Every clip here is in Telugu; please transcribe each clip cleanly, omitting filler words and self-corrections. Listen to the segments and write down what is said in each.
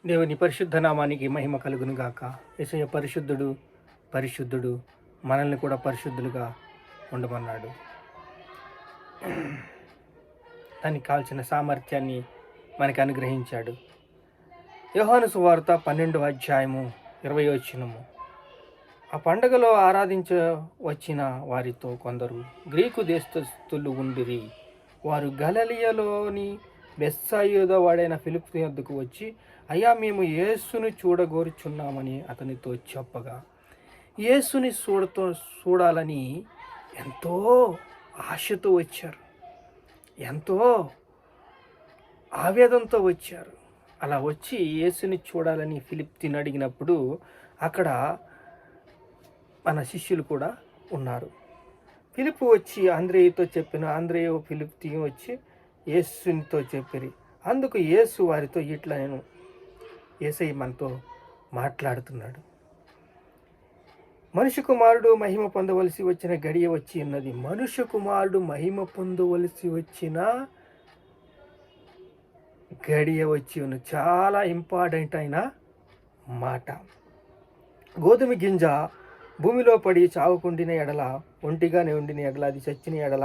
దేవుని పరిశుద్ధ నామానికి మహిమ కలుగును గాక. యేసయ్య పరిశుద్ధుడు, పరిశుద్ధుడు, మనల్ని కూడా పరిశుద్ధులుగా ఉండమన్నాడు. దానికి కావాల్సిన సామర్థ్యాన్ని మనకి అనుగ్రహించాడు. యోహాను సువార్త 12వ అధ్యాయము 20వ వచనము. ఆ పండగలో ఆరాధించ వచ్చిన వారితో కొందరు గ్రీకు దేశస్థులు ఉండిరి. వారు గలిలయలోని బెత్సాయిదా వాడైన ఫిలిప్పు యొద్దకు వచ్చి, అయ్యా, మేము యేసుని చూడగోరుచున్నామని అతనితో చెప్పగా, యేసుని చూడాలని ఎంతో ఆశతో వచ్చారు, ఎంతో ఆవేదనతో వచ్చారు. అలా వచ్చి యేసుని చూడాలని ఫిలిప్పిని అడిగినప్పుడు అక్కడ మన శిష్యులు కూడా ఉన్నారు. ఫిలిప్పు వచ్చి అంద్రేయుతో చెప్పిన, అంద్రేయు ఫిలిప్తి వచ్చి యేసునితో చెప్పిరి. అందుకు యేసు వారితో ఇట్లా, నేను యేసయ్య మనతో మాట్లాడుతున్నాడు. మనుష్య కుమారుడు మహిమ పొందవలసి వచ్చిన గడియ వచ్చి ఉన్నది. మనుష్య కుమారుడు మహిమ పొందవలసి వచ్చిన గడియ వచ్చి ఉన్నది. చాలా ఇంపార్టెంట్ అయిన మాట. గోధుమ గింజ భూమిలో పడి చావుకుండిన ఎడల, ఒంటిగానే ఉండిన ఎడల, అది చచ్చిన ఎడల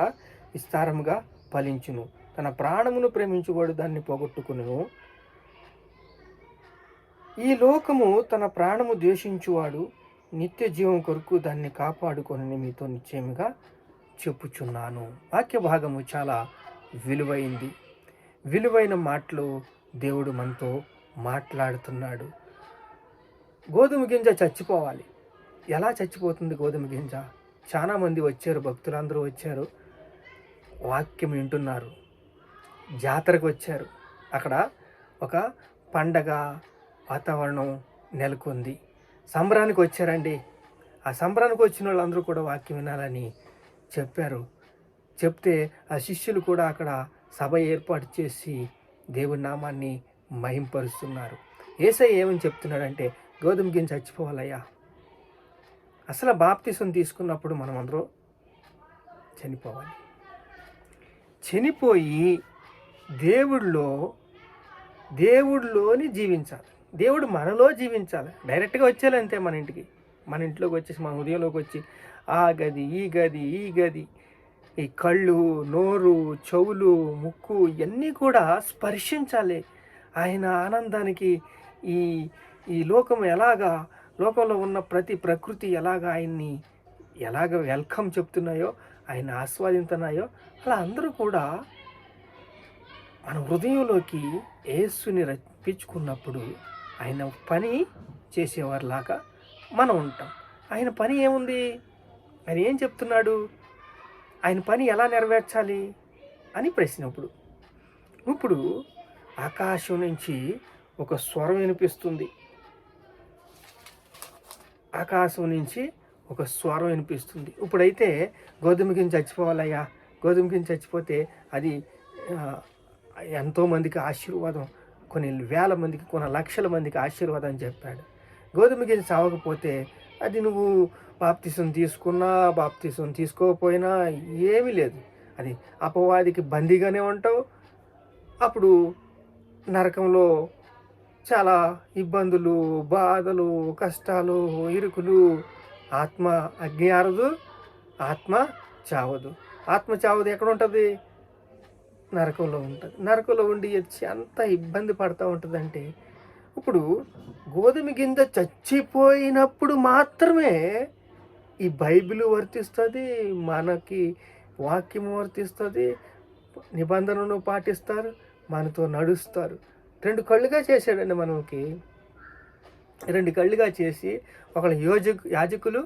విస్తారముగా ఫలించును. తన ప్రాణమును ప్రేమించువాడు దాన్ని పోగొట్టుకును. ఈ లోకము తన ప్రాణము ద్వేషించువాడు నిత్య జీవం కొరకు దాన్ని కాపాడుకొని మీతో నిశ్చయముగా చెప్పుచున్నాను. వాక్య భాగము చాలా విలువైంది. విలువైన మాటలు దేవుడు మనతో మాట్లాడుతున్నాడు. గోధుమ గింజ చచ్చిపోవాలి. ఎలా చచ్చిపోతుంది గోధుమ గింజ? చాలామంది వచ్చారు, భక్తులందరూ వచ్చారు, వాక్యం వింటున్నారు, జాతరకు వచ్చారు. అక్కడ ఒక పండగ వాతావరణం నెలకొంది. సంబరానికి వచ్చారండి. ఆ సంబరానికి వచ్చిన వాళ్ళందరూ కూడా వాక్యం వినాలని చెప్పారు. చెప్తే ఆ శిష్యులు కూడా అక్కడ సభ ఏర్పాటు చేసి దేవుని నామాన్ని మహింపరుస్తున్నారు. యేసయ్య ఏమని చెప్తున్నాడంటే, గోధుమ గింజ చచ్చిపోవాలయ్యా. అసలు బాప్తిసం తీసుకున్నప్పుడు మనం అందరూ చనిపోవాలి. చనిపోయి దేవుడిలోని జీవించాలి. దేవుడు మనలో జీవించాలి. డైరెక్ట్గా వచ్చేయాలి అంతే. మన ఇంట్లోకి వచ్చేసి, మన హృదయంలోకి వచ్చి ఆ గది, ఈ గది, ఈ కళ్ళు, నోరు, చెవులు, ముక్కు ఇవన్నీ కూడా స్పర్శించాలి. ఆయన ఆనందానికి ఈ లోకంలో ఉన్న ప్రతి ప్రకృతి ఆయన్ని వెల్కమ్ చెప్తున్నాయో, ఆయన ఆస్వాదిస్తున్నాయో, అలా అందరూ కూడా మన హృదయంలోకి యేసుని రప్పించుకున్నప్పుడు ఆయన పని చేసేవారిలాగా మనం ఉంటాం. ఆయన పని ఏముంది? ఆయన ఏం చెప్తున్నాడు? ఆయన పని ఎలా నెరవేర్చాలి అని ప్రశ్న. ఇప్పుడు ఆకాశం నుంచి ఒక స్వరం వినిపిస్తుంది. ఆకాశం నుంచి ఒక స్వరం వినిపిస్తుంది. ఇప్పుడైతే గోధుమ గింజ చచ్చిపోవాలయ్యా, గోధుమ గింజ చచ్చిపోతే అది ఎంతోమందికి ఆశీర్వాదం, కొన్ని వేల మందికి, కొన్ని లక్షల మందికి ఆశీర్వాదం అని చెప్పాడు. గోధుమ గింజ చావకపోతే అది నువ్వు బాప్తిసం తీసుకున్నా, బాప్తిసం తీసుకోకపోయినా ఏమీ లేదు. అది అపవాదికి బందీగానే ఉంటావు. అప్పుడు నరకంలో చాలా ఇబ్బందులు, బాధలు, కష్టాలు, ఇరుకులు. ఆత్మ అగ్ని ఆరదు, ఆత్మ చావదు. ఆత్మ చావదు ఎక్కడ ఉంటుంది? నరకంలో ఉంటుంది. నరకంలో ఉండి ఎంత ఇబ్బంది పడుతూ ఉంటుందంటే, ఇప్పుడు గోధుమ గింజ చచ్చిపోయినప్పుడు మాత్రమే ఈ బైబిల్ వర్తిస్తుంది, మనకి వాక్యం వర్తిస్తుంది, నిబంధనను పాటిస్తారు, మనతో నడుస్తారు. 2 కళ్ళుగా చేశాడండి మనకి. 2 కళ్ళుగా చేసి, ఒకళ్ళు యాజకులు,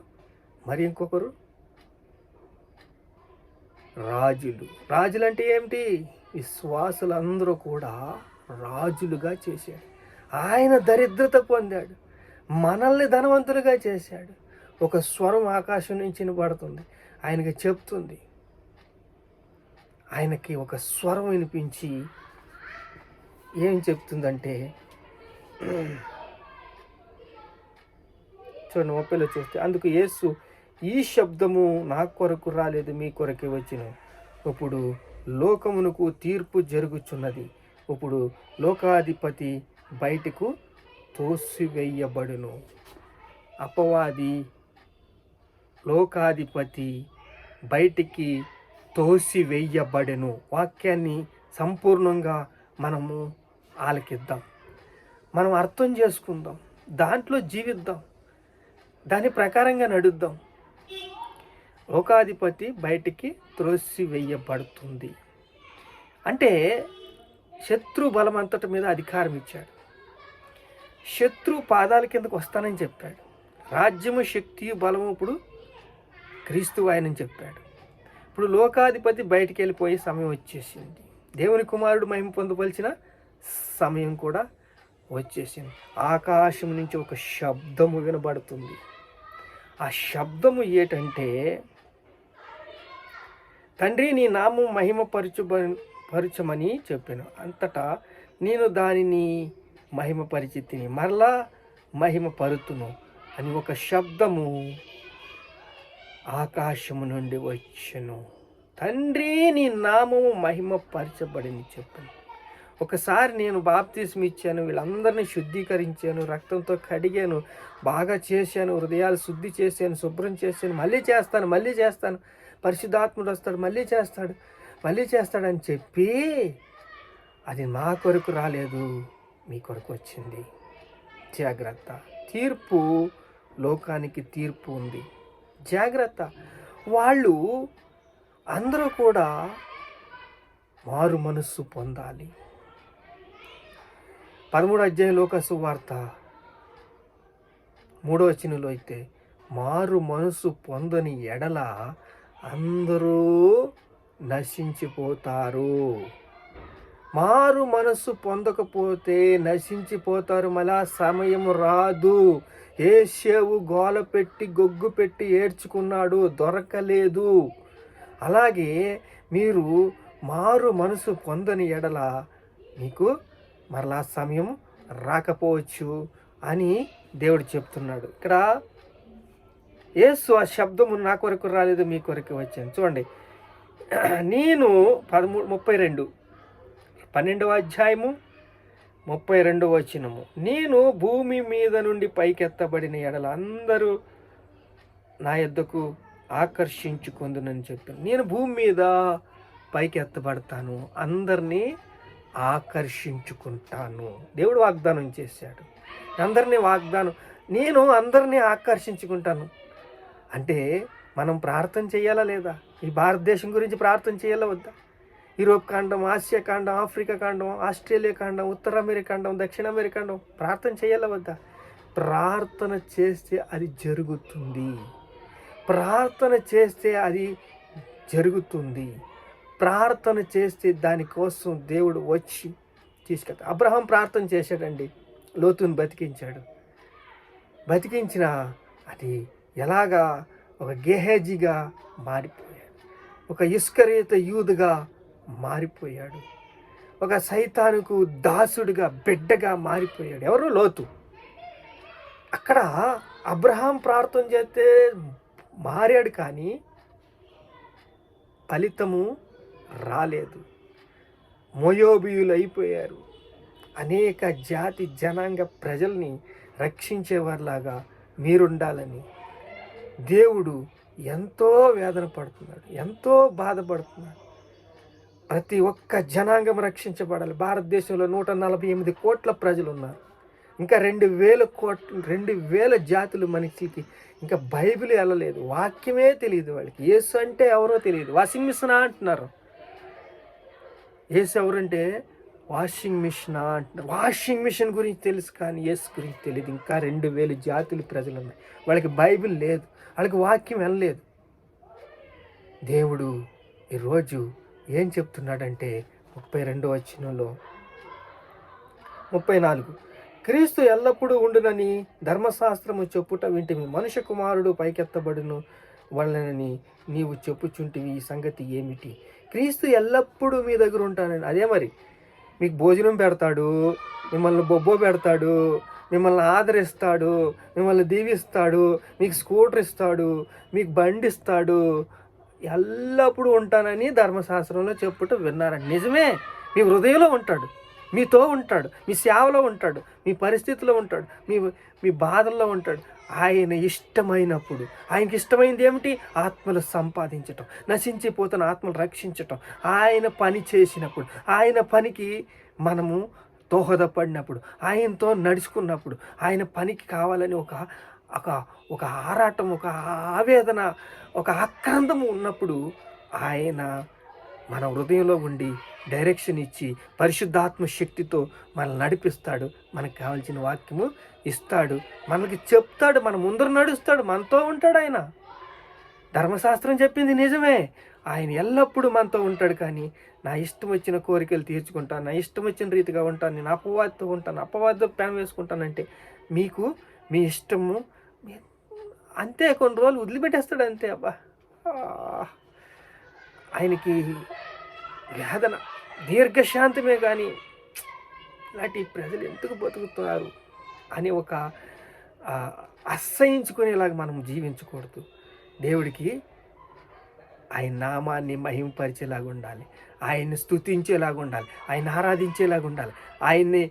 మరి ఇంకొకరు రాజులు అంటే ఏమిటి? విశ్వాసులందరూ కూడా రాజులుగా చేశాడు. ఆయన దరిద్రత పొందాడు, మనల్ని ధనవంతులుగా చేశాడు. ఒక స్వరం ఆకాశం నుంచి వినపడుతుంది, ఆయనకి చెప్తుంది. ఆయనకి ఒక స్వరం వినిపించి ఏం చెప్తుందంటే, చూడండి 30లో చూస్తే, అందుకు యేసు, ఈ శబ్దము నా కొరకు రాలేదు, మీ కొరకే వచ్చును. ఇప్పుడు లోకమునకు తీర్పు జరుగుచున్నది. ఇప్పుడు లోకాధిపతి బయటకు తోసివేయబడును. అపవాది, లోకాధిపతి బయటికి తోసివేయబడెను. వాక్యాన్ని సంపూర్ణంగా మనము ఆలకిద్దాం, మనం అర్థం చేసుకుందాం, దాంట్లో జీవిద్దాం, దాని ప్రకారంగా నడుద్దాం. లోకాధిపతి బయటికి త్రోసివేయబడుతుంది అంటే శత్రు బలమంతటి మీద అధికారం ఇచ్చాడు. శత్రు పాదాల కిందకు వస్తానని చెప్పాడు. రాజ్యము, శక్తి, బలము ఇప్పుడు క్రీస్తు ఆయనని చెప్పాడు. ఇప్పుడు లోకాధిపతి బయటికి వెళ్ళిపోయే సమయం వచ్చేసింది. దేవుని కుమారుడు మహిమ పొందవలసిన సమయం కూడా వచ్చేసింది. ఆకాశం నుంచి ఒక శబ్దము వినబడుతుంది. ఆ శబ్దము ఏంటంటే, తండ్రి నీ నామం మహిమపరచమని చెప్పాను, అంతటా నేను దానిని మహిమపరిచితిని, మరలా మహిమపరుతును అని ఒక శబ్దము ఆకాశము నుండి వచ్చెను. తండ్రి నీ నామము మహిమపరచబడిని చెప్పాను. ఒకసారి నేను బాప్తిస్మ ఇచ్చాను, వీళ్ళందరినీ శుద్ధీకరించాను, రక్తంతో కడిగాను, బాగా చేశాను, హృదయాలు శుద్ధి చేశాను, శుభ్రం చేశాను, మళ్ళీ చేస్తాను, పరిశుద్ధాత్ముడు వస్తాడు, మళ్ళీ చేస్తాడని చెప్పి అది నా కొరకు రాలేదు, మీ కొరకు వచ్చింది. జాగ్రత్త. తీర్పు, లోకానికి తీర్పు ఉంది. జాగ్రత్త. వాళ్ళు అందరూ కూడా మారు మనస్సు పొందాలి. 13వ అధ్యాయం లోక సువార్త 3వ వచనంలో అయితే, మారు మనసు పొందని ఎడల అందరూ నశించిపోతారు. మారు మనసు పొందకపోతే నశించిపోతారు. మళ్ళా సమయం రాదు. ఏసేవు గోల పెట్టి గొగ్గు పెట్టి ఏడ్చుకున్నాడు, దొరకలేదు. అలాగే మీరు మారు మనసు పొందని ఎడల మీకు మరలా సమయం రాకపోవచ్చు అని దేవుడు చెప్తున్నాడు. ఇక్కడ యేసు ఆ శబ్దము నా కొరకు రాలేదు, మీ కొరకు వచ్చాను. చూడండి, నేను 12వ అధ్యాయము 32వ వచనము, నేను భూమి మీద నుండి పైకెత్తబడిన ఎడల అందరూ నా యొద్దకు ఆకర్షించుకుందునని చెప్పాను. నేను భూమి మీద పైకి ఎత్తబడతాను, అందరినీ ఆకర్షించుకుంటాను. దేవుడు వాగ్దానం చేశాడు. నేను అందరినీ ఆకర్షించుకుంటాను అంటే మనం ప్రార్థన చేయాలా లేదా? ఈ భారతదేశం గురించి ప్రార్థన చేయాలా వద్దా? యూరోప్ ఖండం, ఆసియా ఖండం, ఆఫ్రికా ఖండం, ఆస్ట్రేలియా ఖండం, ఉత్తర అమెరికా ఖండం, దక్షిణ అమెరికా ఖండం ప్రార్థన చేయాలా వద్దా? ప్రార్థన చేస్తే అది జరుగుతుంది. ప్రార్థన చేస్తే అది జరుగుతుంది. ప్రార్థన చేస్తే దానికోసం దేవుడు వచ్చి తీసుకెళ్తాడు. అబ్రహాం ప్రార్థన చేశాడండి, లోతుని బతికించిన అది ఎలాగా ఒక గేహేజీగా మారిపోయాడు, ఒక ఇస్కరియోతు యూదుగా మారిపోయాడు, ఒక సైతానుకు దాసుడిగా బిడ్డగా మారిపోయాడు. ఎవరు? లోతు. అక్కడ అబ్రహాం ప్రార్థన చేస్తే మారాడు, కానీ ఫలితము రాలేదు. మోయాబీయులు అయిపోయారు. అనేక జాతి జనాంగ ప్రజల్ని రక్షించేవారిలాగా మీరుండాలని దేవుడు ఎంతో వేదన పడుతున్నాడు, ఎంతో బాధపడుతున్నాడు. ప్రతి ఒక్క జనాంగం రక్షించబడాలి. భారతదేశంలో 148 కోట్ల ప్రజలు ఉన్నారు. ఇంకా 2,000 జాతులు మనిషికి ఇంకా బైబిల్ వెళ్ళలేదు, వాక్యమే తెలియదు వాళ్ళకి. యేసు అంటే ఎవరో తెలియదు. వాషింగ్ మిషన్ అంటున్నారు. యేసు ఎవరంటే వాషింగ్ మిషన్ అంటున్నారు. వాషింగ్ మిషన్ గురించి తెలుసు, కానీ యేసు గురించి తెలియదు. ఇంకా 2,000 జాతులు ప్రజలు ఉన్నాయి, వాళ్ళకి బైబిల్ లేదు, వాళ్ళకి వాక్యం వెళ్ళలేదు. దేవుడు ఈరోజు ఏం చెప్తున్నాడంటే 32వ వచనంలో 34, క్రీస్తు ఎల్లప్పుడూ ఉండునని ధర్మశాస్త్రము చెప్పుట వింటివి, మనుష్య కుమారుడు పైకెత్తబడును వాళ్ళని నీవు చెప్పుచుంటివి, ఈ సంగతి ఏమిటి? క్రీస్తు ఎల్లప్పుడూ మీ దగ్గర ఉంటానని. అదే మరి మీకు భోజనం పెడతాడు, మిమ్మల్ని బొబ్బో పెడతాడు, మిమ్మల్ని ఆదరిస్తాడు, మిమ్మల్ని దీవిస్తాడు, మీకు స్కూటర్ ఇస్తాడు, మీకు బండి ఇస్తాడు, ఎల్లప్పుడూ ఉంటానని ధర్మశాస్త్రంలో చెప్పుట విన్నారండి. నిజమే, మీ హృదయంలో ఉంటాడు. మీతో ఉంటాడు, మీ సేవలో ఉంటాడు, మీ పరిస్థితిలో ఉంటాడు, మీ బాధల్లో ఉంటాడు. ఆయన ఇష్టమైనప్పుడు, ఆయనకి ఇష్టమైంది ఏమిటి? ఆత్మలు సంపాదించటం, నశించిపోతున్న ఆత్మలు రక్షించటం. ఆయన పని చేసినప్పుడు, ఆయన పనికి మనము దోహదపడినప్పుడు, ఆయనతో నడుచుకున్నప్పుడు, ఆయన పనికి కావాలని ఒక ఒక ఒక ఆరాటం, ఒక ఆవేదన, ఒక ఆక్రందము ఉన్నప్పుడు ఆయన మన హృదయంలో ఉండి డైరెక్షన్ ఇచ్చి పరిశుద్ధాత్మ శక్తితో మనల్ని నడిపిస్తాడు. మనకు కావాల్సిన వాక్యము ఇస్తాడు, మనకి చెప్తాడు, మన ముందర నడుస్తాడు, మనతో ఉంటాడు. ఆయన ధర్మశాస్త్రం చెప్పింది నిజమే. ఆయన ఎల్లప్పుడూ మనతో ఉంటాడు. కానీ నా ఇష్టం వచ్చిన కోరికలు తీర్చుకుంటాను, నా ఇష్టం వచ్చిన రీతిగా ఉంటాను, నేను అపవాదితో ఉంటాను, అపవాదితో ప్లాన్ వేసుకుంటానంటే మీకు మీ ఇష్టము అంతే. కొన్ని రోజులు వదిలిపెట్టేస్తాడు అంతే. అబ్బా, ఆయనకి వేదన దీర్ఘశాంతమే. కానీ ఇలాంటి ప్రజలు ఎందుకు బతుకుతున్నారు అని ఒక అసహించుకునేలాగా మనం జీవించకూడదు. దేవుడికి ఆయన నామాన్ని మహిమపరిచేలాగా ఉండాలి, ఆయన్ని స్తుతించేలాగా ఉండాలి, ఆయన ఆరాధించేలాగా ఉండాలి, ఆయన్ని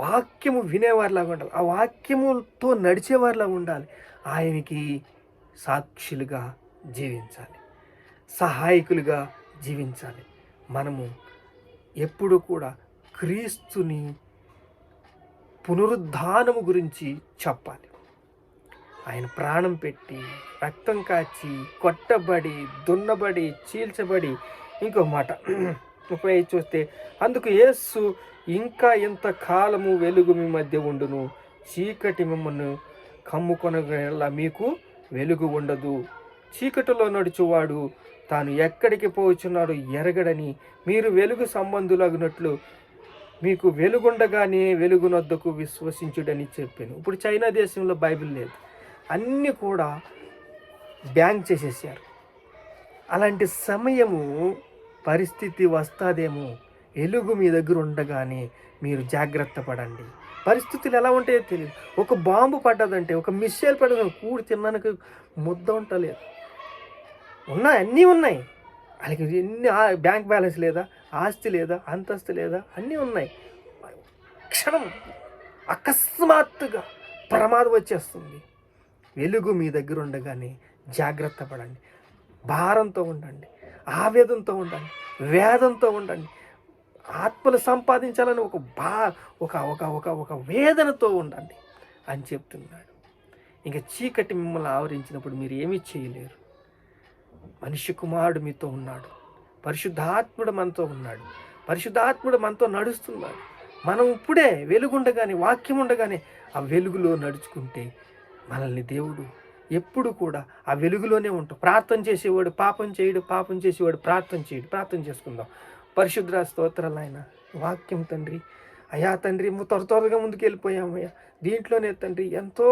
వాక్యము వినేవారిలాగా ఉండాలి, ఆ వాక్యముతో నడిచేవారిలాగా ఉండాలి. ఆయనకి సాక్షులుగా జీవించాలి, సహాయకులుగా జీవించాలి. మనము ఎప్పుడు కూడా క్రీస్తుని పునరుద్ధానము గురించి చెప్పాలి. ఆయన ప్రాణం పెట్టి, రక్తం కాచి, కొట్టబడి, దున్నబడి, చీల్చబడి. ఇంకో మాట 35 చూస్తే, అందుకు యేసు, ఇంకా ఎంత కాలము వెలుగు మీ మధ్య ఉండును, చీకటి మిమ్మల్ని కమ్ముకొనగల మీకు వెలుగు ఉండదు. చీకటిలో నడుచువాడు తాను ఎక్కడికి పోచున్నాడో ఎరగడని మీరు వెలుగు సంబంధులగినట్లు మీకు వెలుగుండగానే వెలుగునొద్దకు విశ్వసించుడని చెప్పాను. ఇప్పుడు చైనా దేశంలో బైబిల్ లేదు, అన్నీ కూడా బ్యాన్ చేసేసారు. అలాంటి సమయము పరిస్థితి వస్తుందేమో. వెలుగు మీ దగ్గర ఉండగానే మీరు జాగ్రత్త పడండి. పరిస్థితులు ఎలా ఉంటాయో తెలియదు. ఒక బాంబు పడ్డదంటే, ఒక మిస్సైల్ పడ్డదంటే కూడి తిన్నానికి ముద్ద ఉండలేదు. ఉన్నాయి, అన్నీ ఉన్నాయి. అలాగే ఎన్ని బ్యాంక్ బ్యాలెన్స్ లేదా, ఆస్తి లేదా, అంతస్తు లేదా, అన్నీ ఉన్నాయి. క్షణం అకస్మాత్తుగా ప్రమాదం వచ్చేస్తుంది. వెలుగు మీ దగ్గర ఉండగానే జాగ్రత్త పడండి, భారంతో ఉండండి, ఆవేదంతో ఉండండి, వేదంతో ఉండండి, ఆత్మలు సంపాదించాలని ఒక వేదనతో ఉండండి అని చెప్తున్నాడు. ఇంకా చీకటి మిమ్మల్ని ఆవరించినప్పుడు మీరు ఏమీ చేయలేరు. మనిషి కుమారుడు మీతో ఉన్నాడు, పరిశుద్ధాత్ముడు మనతో ఉన్నాడు, పరిశుద్ధాత్ముడు మనతో నడుస్తున్నాడు. మనం ఇప్పుడే వెలుగుండగానే, వాక్యం ఉండగానే ఆ వెలుగులో నడుచుకుంటే మనల్ని దేవుడు ఎప్పుడు కూడా ఆ వెలుగులోనే ఉంటాం. ప్రార్థన చేసేవాడు పాపం చేయడు, పాపం చేసేవాడు ప్రార్థన చేయడు. ప్రార్థన చేసుకుందాం. పరిశుద్ధ స్తోత్రాలు ఆయన వాక్యం తండ్రి. అయ్యా తండ్రి, త్వరగా ముందుకు వెళ్ళిపోయామయ్యా. దీంట్లోనే తండ్రి ఎంతో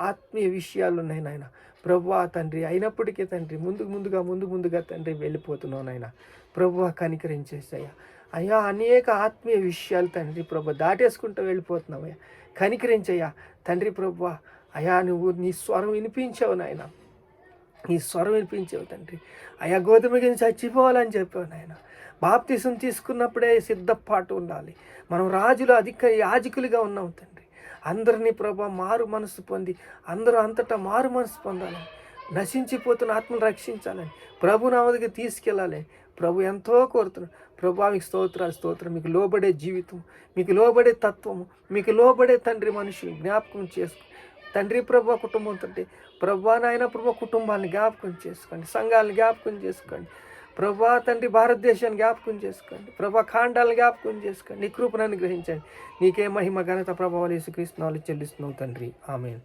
ఆత్మీయ విషయాలు ఉన్నాయి నాయన. ప్రభువా తండ్రి, అయినప్పటికీ తండ్రి ముందుగా తండ్రి వెళ్ళిపోతున్నావు నాయన. ప్రభువా కనికరించేసయ్యా. అయ్యా అనేక ఆత్మీయ విషయాలు తండ్రి ప్రభు దాటేసుకుంటూ వెళ్ళిపోతున్నావయ్యా. కనికరించయ్యా తండ్రి. ప్రభువా అయ్యా, నువ్వు నీ స్వరం వినిపించావు నాయన, నీ స్వరం వినిపించావు తండ్రి. అయ్యా, గోధుమ గింజ చచ్చిపోవాలని చెప్పావు నాయన. బాప్తిసం తీసుకున్నప్పుడే సిద్ధపాటు ఉండాలి. మనం రాజులు యాజకులుగా ఉన్నాం తండ్రి. అందరినీ ప్రభా మారు మనసు పొంది, అందరూ అంతటా మారు మనసు పొందాలని, నశించిపోతున్న ఆత్మను రక్షించాలని, ప్రభు నామదికి తీసుకెళ్ళాలి. ప్రభు ఎంతో కోరుతున్నాడు. ప్రభా మీకు స్తోత్రం. మీకు లోబడే జీవితం, మీకు లోబడే తత్వము, మీకు లోబడే తండ్రి మనుషులు జ్ఞాపకం చేసుకో తండ్రి. ప్రభా కుటుంబం తండ్రి, ప్రభా నాయన ప్రభా కుటుంబాన్ని జ్ఞాపకం చేసుకోండి, సంఘాలను జ్ఞాపకం చేసుకోండి. ప్రభా తండ్రి భారతదేశాన్ని జ్ఞాపకం చేసుకోండి. ప్రభా ఖాండాలను జ్ఞాపకం చేసుకోండి. నీ కృపను అనుగ్రహించండి. నీకే మహిమ ఘనత ప్రభావాలు యేసుక్రీస్తు నామములో చెల్లిస్తున్నావు తండ్రి. ఆమేన్.